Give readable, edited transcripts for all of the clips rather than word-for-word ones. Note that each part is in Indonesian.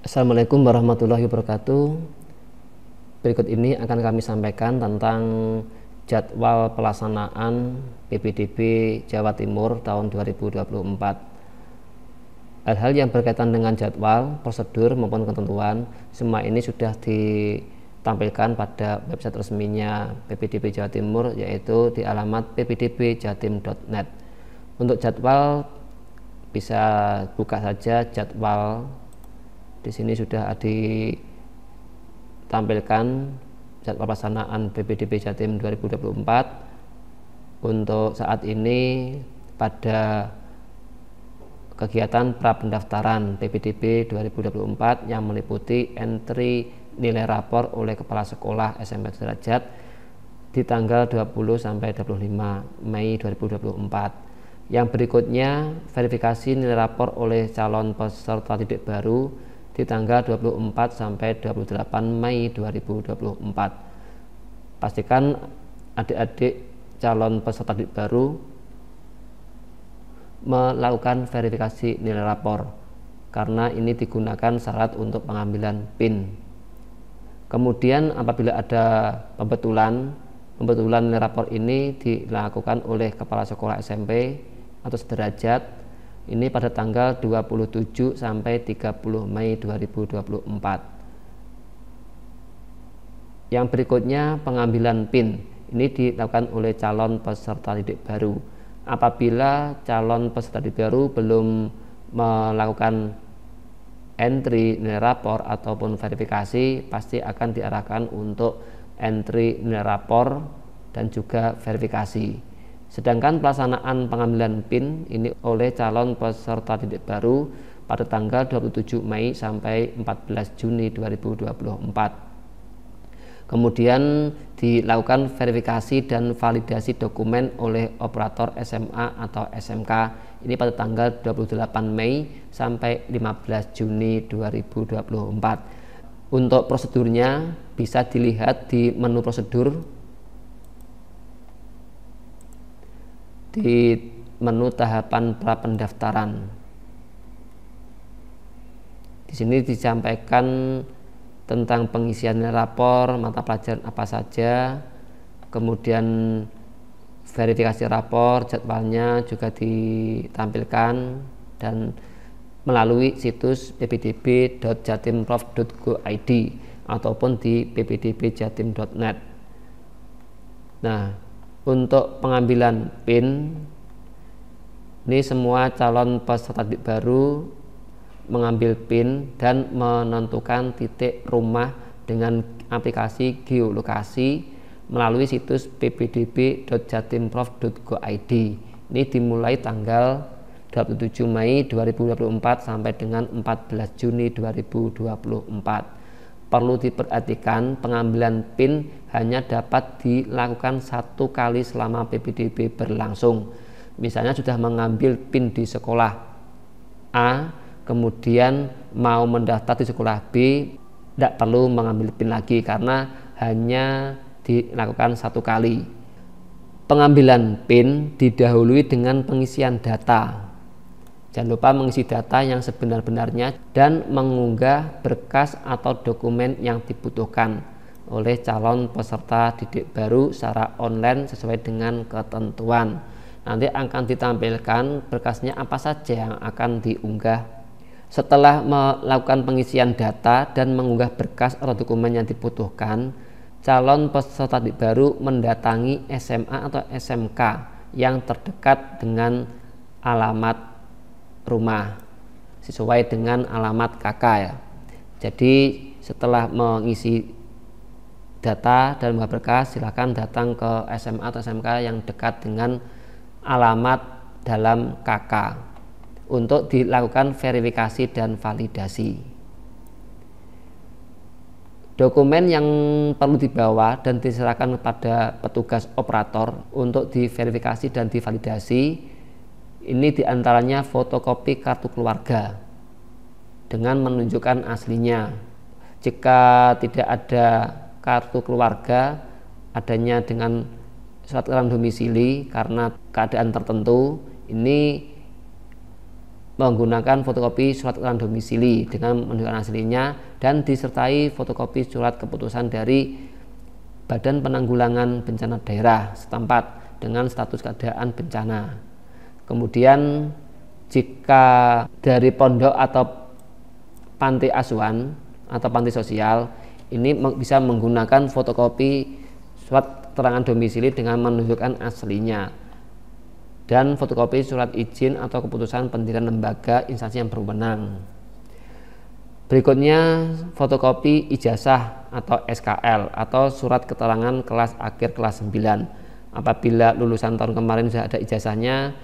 Assalamualaikum warahmatullahi wabarakatuh. Berikut ini akan kami sampaikan tentang jadwal pelaksanaan PPDB Jawa Timur tahun 2024. Hal-hal yang berkaitan dengan jadwal, prosedur maupun ketentuan, semua ini sudah ditampilkan pada website resminya PPDB Jawa Timur, yaitu di alamat ppdbjatim.net. Untuk jadwal bisa buka saja jadwal. Di sini sudah ditampilkan jadwal pelaksanaan PPDB Jatim 2024. Untuk saat ini pada kegiatan pra-pendaftaran PPDB 2024 yang meliputi entry nilai rapor oleh Kepala Sekolah SMP Sederajat di tanggal 20 sampai 25 Mei 2024. Yang berikutnya verifikasi nilai rapor oleh calon peserta didik baru di tanggal 24 sampai 28 Mei 2024. Pastikan adik-adik calon peserta didik baru melakukan verifikasi nilai rapor, karena ini digunakan syarat untuk pengambilan PIN. Kemudian apabila ada pembetulan nilai rapor ini dilakukan oleh Kepala Sekolah SMP atau sederajat ini pada tanggal 27 sampai 30 Mei 2024. Yang berikutnya pengambilan PIN ini dilakukan oleh calon peserta didik baru. Apabila calon peserta didik baru belum melakukan entry nilai rapor ataupun verifikasi, pasti akan diarahkan untuk entry nilai rapor dan juga verifikasi. Sedangkan pelaksanaan pengambilan PIN ini oleh calon peserta didik baru pada tanggal 27 Mei sampai 14 Juni 2024. Kemudian dilakukan verifikasi dan validasi dokumen oleh operator SMA atau SMK ini pada tanggal 28 Mei sampai 15 Juni 2024. Untuk prosedurnya bisa dilihat di menu prosedur di menu tahapan pra-pendaftaran. Di sini disampaikan tentang pengisian rapor, mata pelajaran apa saja, kemudian verifikasi rapor, jadwalnya juga ditampilkan dan melalui situs ppdb.jatimprof.go.id ataupun di ppdbjatim.net. Nah, untuk pengambilan PIN ini semua calon peserta didik baru mengambil PIN dan menentukan titik rumah dengan aplikasi geolokasi melalui situs ppdb.jatimprof.go.id. Ini dimulai tanggal 27 Mei 2024 sampai dengan 14 Juni 2024. Perlu diperhatikan pengambilan PIN hanya dapat dilakukan satu kali selama PPDB berlangsung. Misalnya sudah mengambil PIN di sekolah A, kemudian mau mendaftar di sekolah B, tidak perlu mengambil PIN lagi karena hanya dilakukan satu kali. Pengambilan PIN didahului dengan pengisian data. Jangan lupa mengisi data yang sebenar-benarnya dan mengunggah berkas atau dokumen yang dibutuhkan oleh calon peserta didik baru secara online sesuai dengan ketentuan. Nanti akan ditampilkan berkasnya apa saja yang akan diunggah. Setelah melakukan pengisian data dan mengunggah berkas atau dokumen yang dibutuhkan, calon peserta didik baru mendatangi SMA atau SMK yang terdekat dengan alamat rumah sesuai dengan alamat KK ya. Jadi setelah mengisi data dan membuat berkas, silakan datang ke SMA atau SMK yang dekat dengan alamat dalam KK untuk dilakukan verifikasi dan validasi. Dokumen yang perlu dibawa dan diserahkan kepada petugas operator untuk diverifikasi dan divalidasi ini diantaranya fotokopi kartu keluarga dengan menunjukkan aslinya. Jika tidak ada kartu keluarga, adanya dengan surat keterangan domisili karena keadaan tertentu, ini menggunakan fotokopi surat keterangan domisili dengan menunjukkan aslinya dan disertai fotokopi surat keputusan dari Badan Penanggulangan Bencana Daerah setempat dengan status keadaan bencana. Kemudian jika dari pondok atau panti asuhan atau panti sosial, ini bisa menggunakan fotokopi surat keterangan domisili dengan menunjukkan aslinya dan fotokopi surat izin atau keputusan pendirian lembaga instansi yang berwenang. Berikutnya fotokopi ijazah atau SKL atau surat keterangan kelas akhir kelas 9. Apabila lulusan tahun kemarin sudah ada ijazahnya,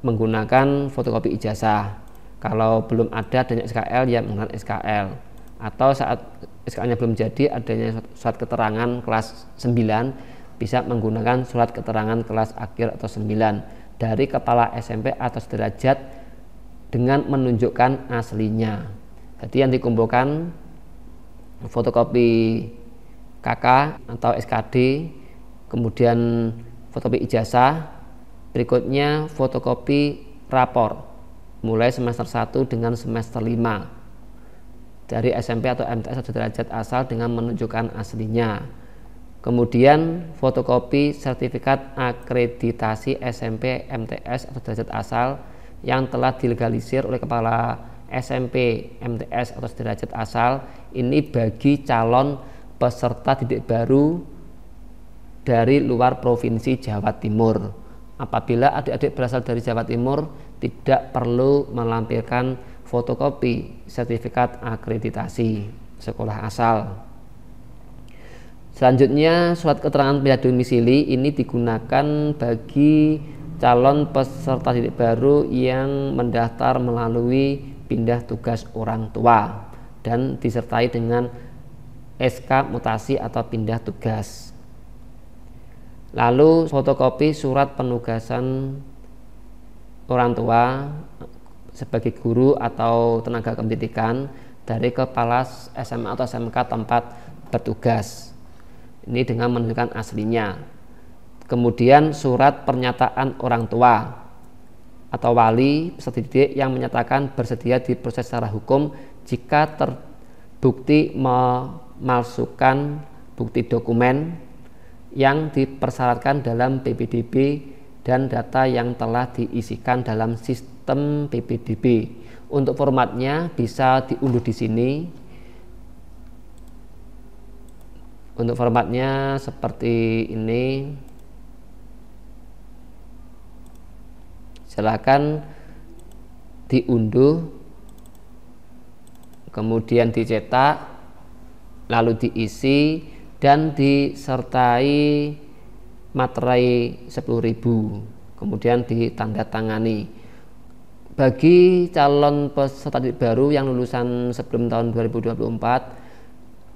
menggunakan fotokopi ijazah. Kalau belum ada adanya SKL, ya menggunakan SKL. Atau saat SKL-nya belum jadi, adanya surat keterangan kelas 9, bisa menggunakan surat keterangan kelas akhir atau 9 dari kepala SMP atau sederajat dengan menunjukkan aslinya. Jadi yang dikumpulkan fotokopi KK atau SKD, kemudian fotokopi ijazah, berikutnya fotokopi rapor mulai semester 1 dengan semester 5 dari SMP atau MTS atau derajat asal dengan menunjukkan aslinya. Kemudian fotokopi sertifikat akreditasi SMP, MTS atau derajat asal yang telah dilegalisir oleh kepala SMP, MTS atau derajat asal, ini bagi calon peserta didik baru dari luar provinsi Jawa Timur. Apabila adik-adik berasal dari Jawa Timur, tidak perlu melampirkan fotokopi sertifikat akreditasi sekolah asal. Selanjutnya, surat keterangan pindah domisili ini digunakan bagi calon peserta didik baru yang mendaftar melalui pindah tugas orang tua dan disertai dengan SK mutasi atau pindah tugas. Lalu fotokopi surat penugasan orang tua sebagai guru atau tenaga pendidikan dari kepala SMA atau SMK tempat bertugas. Ini dengan menunjukkan aslinya. Kemudian surat pernyataan orang tua atau wali peserta didik yang menyatakan bersedia diproses secara hukum jika terbukti memalsukan bukti dokumen yang dipersyaratkan dalam PPDB dan data yang telah diisikan dalam sistem PPDB. Untuk formatnya bisa diunduh di sini. Untuk formatnya seperti ini. Silakan diunduh, kemudian dicetak, lalu diisi dan disertai materai 10.000, kemudian ditandatangani. Bagi calon peserta didik baru yang lulusan sebelum tahun 2024,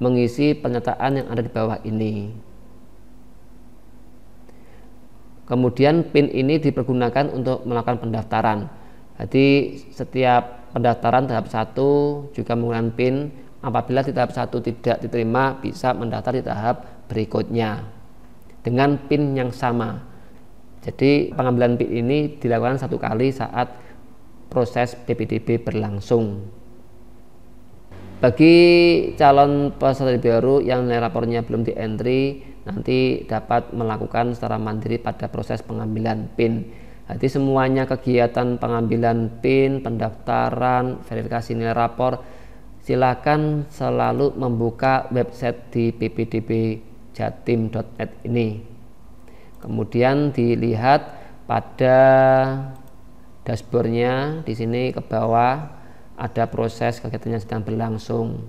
mengisi pernyataan yang ada di bawah ini. Kemudian PIN ini dipergunakan untuk melakukan pendaftaran. Jadi setiap pendaftaran tahap 1 juga menggunakan PIN. Apabila di tahap 1 tidak diterima, bisa mendaftar di tahap berikutnya dengan PIN yang sama. Jadi pengambilan PIN ini dilakukan 1 kali saat proses PPDB berlangsung. Bagi calon peserta baru yang nilai rapornya belum di-entry, nanti dapat melakukan secara mandiri pada proses pengambilan PIN. Jadi semuanya kegiatan pengambilan PIN, pendaftaran, verifikasi nilai rapor, silakan selalu membuka website di ppdbjatim.net ini. Kemudian dilihat pada dashboardnya, di sini ke bawah ada proses kegiatan yang sedang berlangsung.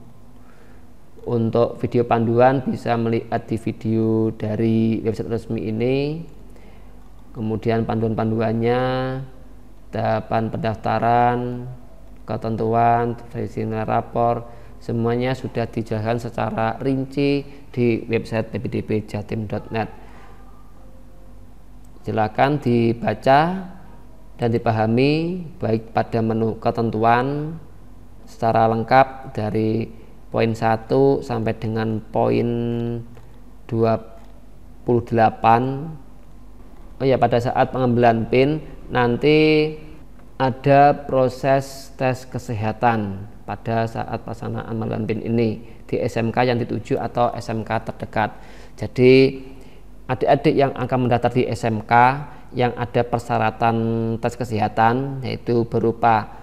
Untuk video panduan bisa melihat di video dari website resmi ini. Kemudian panduan-panduannya, tahapan pendaftaran, ketentuan, versi nilai rapor, semuanya sudah dijelaskan secara rinci di website ppdbjatim.net. Silakan dibaca dan dipahami baik pada menu ketentuan secara lengkap dari poin 1 sampai dengan poin 28. Oh ya, pada saat pengambilan PIN nanti ada proses tes kesehatan pada saat pelaksanaan pengambilan PIN ini di SMK yang dituju atau SMK terdekat. Jadi adik-adik yang akan mendaftar di SMK yang ada persyaratan tes kesehatan yaitu berupa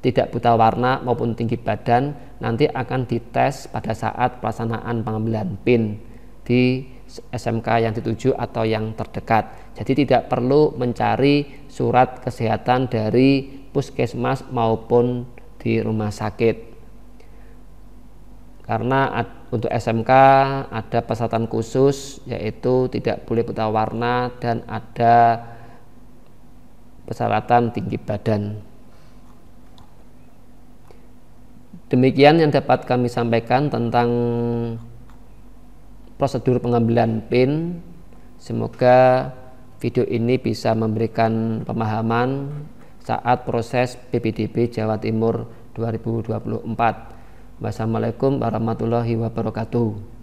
tidak buta warna maupun tinggi badan nanti akan dites pada saat pelaksanaan pengambilan PIN di SMK yang dituju atau yang terdekat. Jadi tidak perlu mencari surat kesehatan dari puskesmas maupun di rumah sakit. Karena untuk SMK ada persyaratan khusus yaitu tidak boleh buta warna dan ada persyaratan tinggi badan. Demikian yang dapat kami sampaikan tentang prosedur pengambilan PIN. Semoga video ini bisa memberikan pemahaman saat proses PPDB Jawa Timur 2024. Wassalamualaikum warahmatullahi wabarakatuh.